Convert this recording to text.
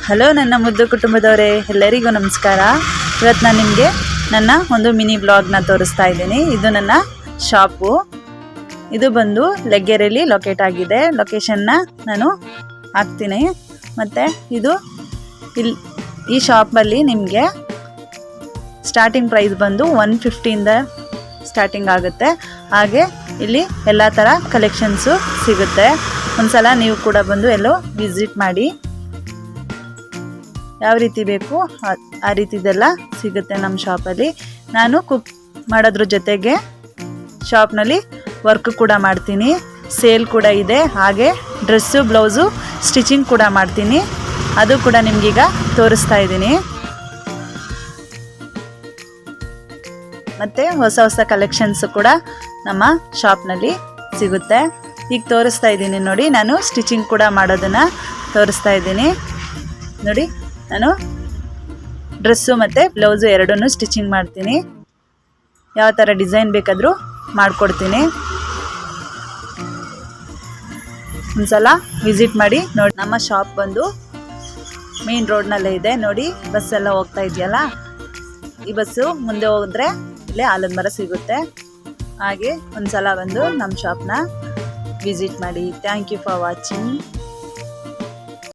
Hello ನನ್ನ ಮುದ್ದು ಕುಟುಂಬದವರೇ, ಎಲ್ಲರಿಗೂ ನಮಸ್ಕಾರ. ಇವತ್ತು ನಾನು ನಿಮಗೆ ನನ್ನ ಒಂದು ಮಿನಿ ಬ್ಲಾಗ್ನ ತೋರಿಸ್ತಾ ಇದ್ದೀನಿ. ಇದು ನನ್ನ ಶಾಪು. ಇದು ಬಂದು ಲೆಗ್ಗೆರೆಯಲ್ಲಿ ಲೊಕೇಟ್ ಆಗಿದೆ. ಲೊಕೇಶನ್ನ ನಾನು ಹಾಕ್ತೀನಿ. ಮತ್ತು ಇದು ಈ ಶಾಪಲ್ಲಿ ನಿಮಗೆ ಸ್ಟಾರ್ಟಿಂಗ್ ಪ್ರೈಸ್ ಬಂದು 150ಇಂದ ಸ್ಟಾರ್ಟಿಂಗ್ ಆಗುತ್ತೆ. ಹಾಗೆ ಇಲ್ಲಿ ಎಲ್ಲ ಥರ ಕಲೆಕ್ಷನ್ಸು ಸಿಗುತ್ತೆ. ಒಂದ್ಸಲ ನೀವು ಕೂಡ ಬಂದು ಎಲ್ಲೋ ವಿಸಿಟ್ ಮಾಡಿ. ಯಾವ ರೀತಿ ಬೇಕು ಆ ರೀತಿದೆಲ್ಲ ಸಿಗುತ್ತೆ ನಮ್ಮ ಶಾಪಲ್ಲಿ. ನಾನು ಕುಕ್ ಮಾಡೋದ್ರ ಜೊತೆಗೆ ಶಾಪ್ನಲ್ಲಿ ವರ್ಕ್ ಕೂಡ ಮಾಡ್ತೀನಿ, ಸೇಲ್ ಕೂಡ ಇದೆ. ಹಾಗೆ ಡ್ರೆಸ್ಸು ಬ್ಲೌಸು ಸ್ಟಿಚಿಂಗ್ ಕೂಡ ಮಾಡ್ತೀನಿ. ಅದು ಕೂಡ ನಿಮಗೀಗ ತೋರಿಸ್ತಾ ಇದ್ದೀನಿ. ಮತ್ತು ಹೊಸ ಹೊಸ ಕಲೆಕ್ಷನ್ಸು ಕೂಡ ನಮ್ಮ ಶಾಪ್ನಲ್ಲಿ ಸಿಗುತ್ತೆ. ಈಗ ತೋರಿಸ್ತಾ ಇದ್ದೀನಿ ನೋಡಿ, ನಾನು ಸ್ಟಿಚಿಂಗ್ ಕೂಡ ಮಾಡೋದನ್ನು ತೋರಿಸ್ತಾ ಇದ್ದೀನಿ. ನೋಡಿ, ನಾನು ಡ್ರೆಸ್ಸು ಮತ್ತು ಬ್ಲೌಸು ಎರಡನ್ನೂ ಸ್ಟಿಚಿಂಗ್ ಮಾಡ್ತೀನಿ. ಯಾವ ಥರ ಡಿಸೈನ್ ಬೇಕಾದರೂ ಮಾಡಿಕೊಡ್ತೀನಿ. ಒಂದ್ಸಲ ವಿಸಿಟ್ ಮಾಡಿ ನೋಡಿ. ನಮ್ಮ ಶಾಪ್ ಬಂದು ಮೇನ್ ರೋಡ್ನಲ್ಲೇ ಇದೆ. ನೋಡಿ, ಬಸ್ಸೆಲ್ಲ ಹೋಗ್ತಾ ಇದೆಯಲ್ಲ, ಈ ಬಸ್ಸು ಮುಂದೆ ಹೋದರೆ ಇಲ್ಲೇ ಆಲದ ಮರ ಸಿಗುತ್ತೆ. ಹಾಗೆ ಒಂದ್ಸಲ ಬಂದು ನಮ್ಮ ಶಾಪ್ನ ವಿಸಿಟ್ ಮಾಡಿ. Thank you for watching.